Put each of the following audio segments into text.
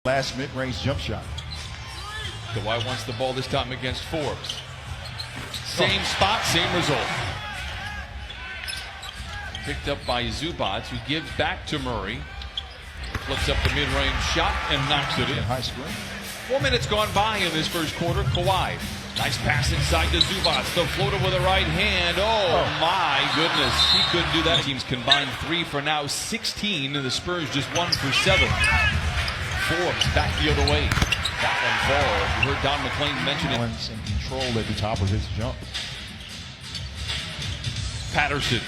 Last mid-range jump shot. Kawhi wants the ball this time against Forbes. Same spot, same result. Picked up by Zubac, who gives back to Murray. Flips up the mid-range shot and knocks it in. High screen. 4 minutes gone by in this first quarter. Kawhi. Nice pass inside to Zubac. The floater with a right hand. Oh my goodness. He couldn't do that. Teams combined 3 for now 16, and the Spurs just 1 for 7. Forbes back the other way. That one falls. You heard Don McClain mention it. And control at the top of his jump. Patterson.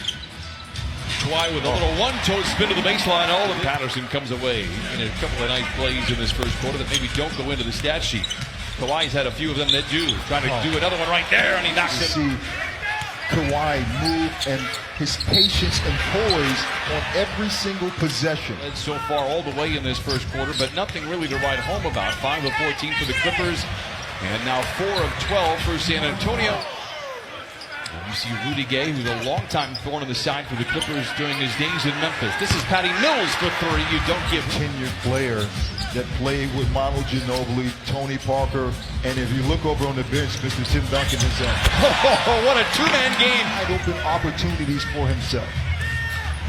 Kawhi with a little one-toe spin to the baseline. All of Patterson comes away in a couple of nice plays in this first quarter that maybe don't go into the stat sheet. Kawhi's had a few of them that do. Trying to do another one right there, and he knocks it. See Kawhi move and his patience and poise on every single possession. And so far all the way in this first quarter, but nothing really to write home about. 5 of 14 for the Clippers, and now 4 of 12 for San Antonio. And you see Rudy Gay, who's a long-time thorn in the side for the Clippers during his days in Memphis. This is Patty Mills for 3. You don't give him. Tenured player that played with Manu Ginobili, Tony Parker, and if you look over on the bench, Mr. Tim Duncan himself. Oh, what a two-man game. Wide open opportunities for himself.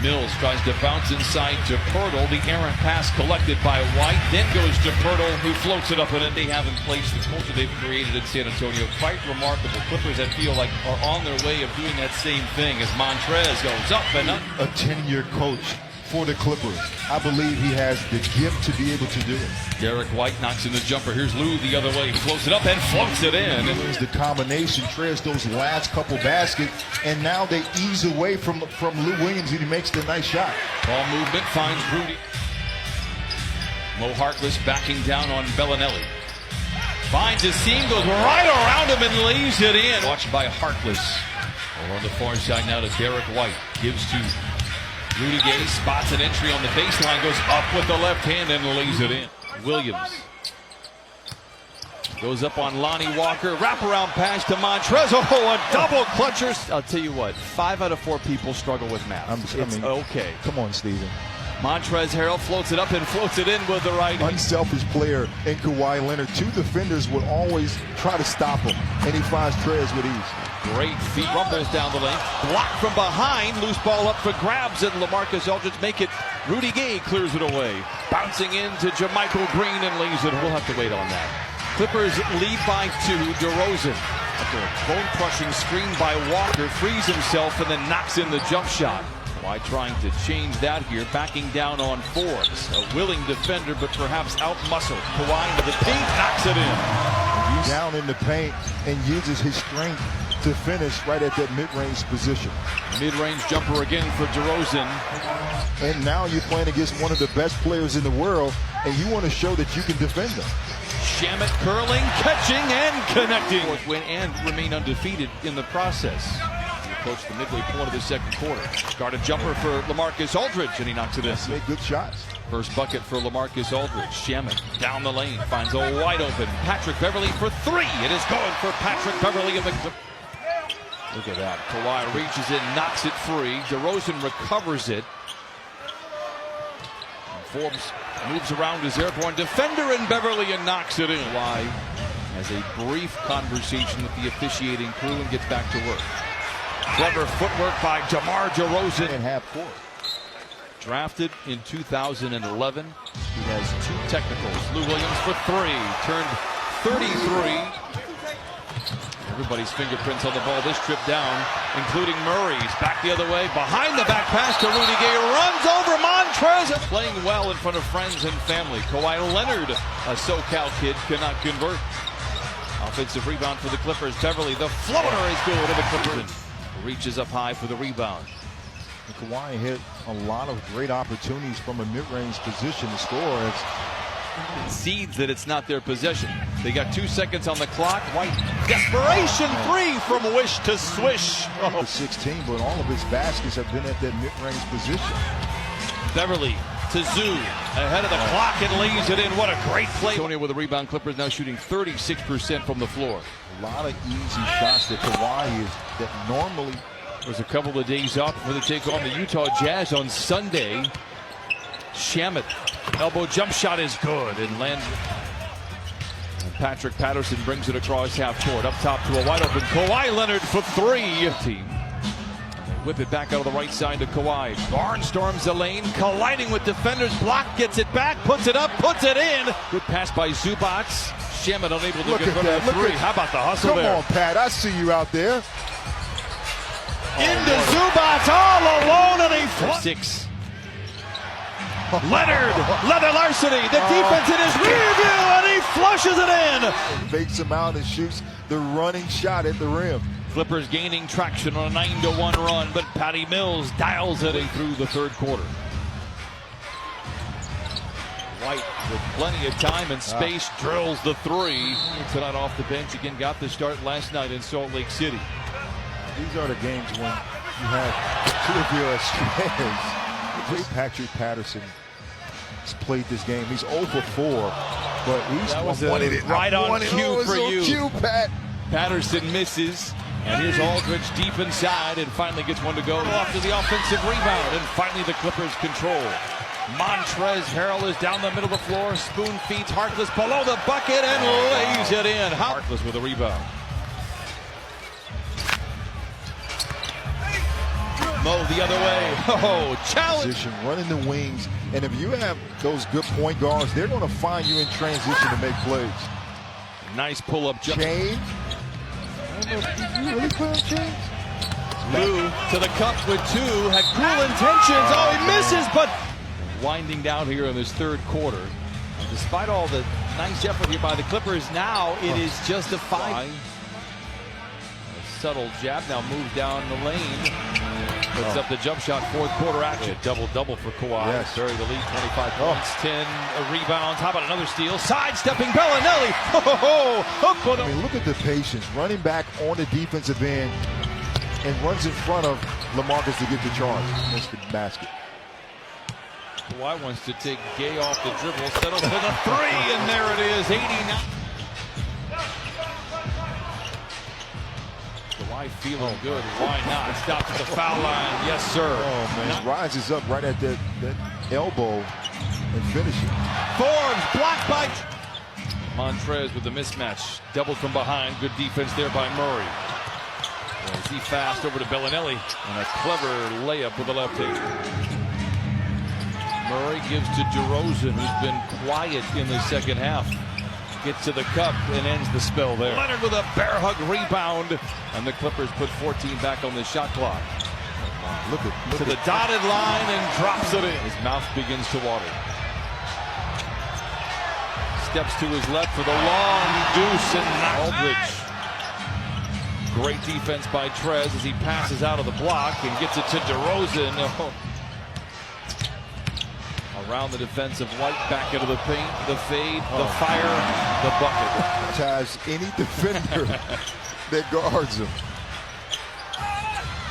Mills tries to bounce inside to Pirtle. The errant pass collected by White, then goes to Pirtle, who floats it up, and they have in place the culture they've created in San Antonio. Quite remarkable. Clippers that feel like are on their way of doing that same thing as Montrez goes up and up. A 10-year coach for the Clippers. I believe he has the gift to be able to do it. Derek White knocks in the jumper. Here's Lou the other way. Floats it up and floats it in. The combination trails those last couple baskets, and now they ease away from Lou Williams, and he makes the nice shot. Ball movement finds Rudy. Mo Harkless backing down on Bellinelli. Finds his seam, goes right around him and lays it in. Watched by Harkless. Over on the far side now to Derek White. Gives to Rudy Gay, spots an entry on the baseline, goes up with the left hand and lays it in. Williams goes up on Lonnie Walker, wraparound pass to Montrez. Oh, a double clutcher. I'll tell you what, 5 out of 4 people struggle with math. It's okay. Come on, Steven. Montrez Harrell floats it up and floats it in with the right hand. Unselfish player in Kawhi Leonard. 2 defenders would always try to stop him, and he finds Trez with ease. Great feet, rumbles down the lane. Blocked from behind, loose ball up for grabs, and LaMarcus Aldridge make it. Rudy Gay clears it away. Bouncing into JaMychal Green and lays it. We'll have to wait on that. Clippers lead by 2. DeRozan, after a bone-crushing screen by Walker, frees himself and then knocks in the jump shot. Why trying to change that here, backing down on Forbes. A willing defender, but perhaps out-muscled. Kawhi into the paint, knocks it in. He's down in the paint and uses his strength to finish right at that mid-range position. Mid-range jumper again for DeRozan. And now you're playing against one of the best players in the world, and you want to show that you can defend them. Shamet curling, catching, and connecting. Fourth win and remain undefeated in the process. He approached the midway point of the second quarter. Guarded jumper for LaMarcus Aldridge, and he knocks it in. Make good shots. First bucket for LaMarcus Aldridge. Shamet down the lane, finds a wide open Patrick Beverly for 3. It is going for Patrick Beverly in the... Look at that. Kawhi reaches it, knocks it free. DeRozan recovers it. And Forbes moves around his airborne defender and Beverly and knocks it in. Kawhi has a brief conversation with the officiating crew and gets back to work. Clever footwork by DeMar DeRozan. In half court. Drafted in 2011. He has 2 technicals. Lou Williams for 3. Turned 33. Everybody's fingerprints on the ball this trip down, including Murray's. Back the other way, behind the back pass to Rudy Gay, runs over Montrez. Playing well in front of friends and family. Kawhi Leonard, a SoCal kid, cannot convert. Offensive rebound for the Clippers. Beverly, the floater is good to the Clippers. Reaches up high for the rebound. And Kawhi hit a lot of great opportunities from a mid-range position to score. Concedes that it's not their possession. They got 2 seconds on the clock. White, desperation 3 from wish to swish. 16, but all of his baskets have been at that mid-range position. Beverly to Zoo, ahead of the clock and lays it in. What a great play. Antonio with a rebound. Clippers now shooting 36% from the floor. A lot of easy shots that Kawhi is that normally. There's a couple of days off before they take on the Utah Jazz on Sunday. Shamet Elbow jump shot is good and lands. Patrick Patterson brings it across half court. Up top to a wide open Kawhi Leonard for three. Team. Whip it back out of the right side to Kawhi. Barnstorms the lane, colliding with defenders. Block, gets it back, puts it up, puts it in. Good pass by Zubac. Shamet unable to get rid of the three. How about the hustle there? Come on, Pat. I see you out there. Into Zubac all alone, and he six. Leonard, leather larceny. The defense in his rear view, and he flushes it in. Fakes him out and shoots the running shot at the rim. Clippers gaining traction on a 9-1 run, but Patty Mills dials it through the third quarter. White with plenty of time and space drills the three. Tonight off the bench again, got the start last night in Salt Lake City. These are the games when you have two of your stars. Great Patrick Patterson has played this game. He's 0 for 4, but he's wanted it. Right on cue for you. Cue, Pat. Patterson misses. And here's Aldridge deep inside and finally gets one to go off to the offensive rebound. And finally the Clippers control. Montrezl Harrell is down the middle of the floor. Spoon feeds Harkless below the bucket and lays it in. Harkless with a rebound. Mo the other way. Oh, challenge. Position, running the wings. And if you have those good point guards, they're going to find you in transition to make plays. Nice pull-up jump. Chain. Did you really play on Chains? Lou to the cup with two. Had cool intentions. Oh, he misses, but winding down here in this third quarter. Despite all the nice effort here by the Clippers, now it is just a 5. A subtle jab now moves down the lane. Puts up the jump shot, fourth quarter action. Double-double for Kawhi. Yes. Bury the lead, 25 points, 10 rebounds. How about another steal? Sidestepping Bellinelli. I mean, look at the patience. Running back on the defensive end and runs in front of LaMarcus to get the charge. Missed the basket. Kawhi wants to take Gay off the dribble, settles for the three, and there it is, 89. Kawhi feeling good. Why not? Stops at the foul line. Yes, sir. Oh, man. Rises up right at that elbow and finishes. Forbes blocked by Montrez with the mismatch. Doubled from behind. Good defense there by Murray. Well, he fast over to Bellinelli. And a clever layup with the left hand. Murray gives to DeRozan, who's been quiet in the second half. Gets to the cup and ends the spell there. Leonard with a bear hug rebound. And the Clippers put 14 back on the shot clock. Look to the dotted line and drops it in. His mouth begins to water. Steps to his left for the long deuce and Aldridge. Great defense by Trez as he passes out of the block and gets it to DeRozan. Oh. Around the defensive White, back into the paint, the fade, the fire, the bucket. Ties any defender that guards him.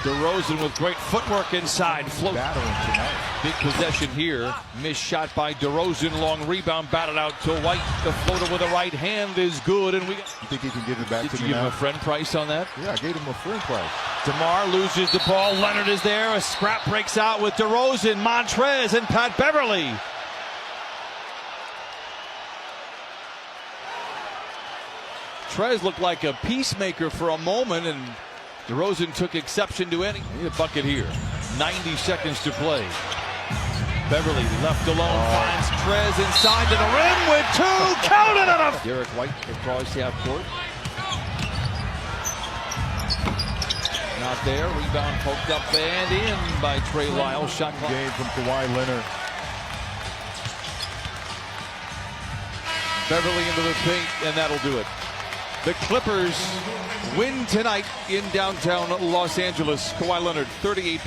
DeRozan with great footwork inside. Float. Battling tonight. Big possession here. Missed shot by DeRozan. Long rebound batted out to White. The floater with the right hand is good. And we. You think he can give it back to me now? Did you give him a friend price on that? Yeah, I gave him a friend price. DeMar loses the ball. Leonard is there. A scrap breaks out with DeRozan, Montrez, and Pat Beverly. Trez looked like a peacemaker for a moment, and DeRozan took exception to any. Need a bucket here. 90 seconds to play. Beverly left alone, finds Trez inside to the rim with two. Counted it. Derek White across half court. Not there. Rebound poked up and in by Trey Lyles. Shot clock. Game from Kawhi Leonard. Beverly into the paint, and that'll do it. The Clippers win tonight in downtown Los Angeles. Kawhi Leonard, 38 points.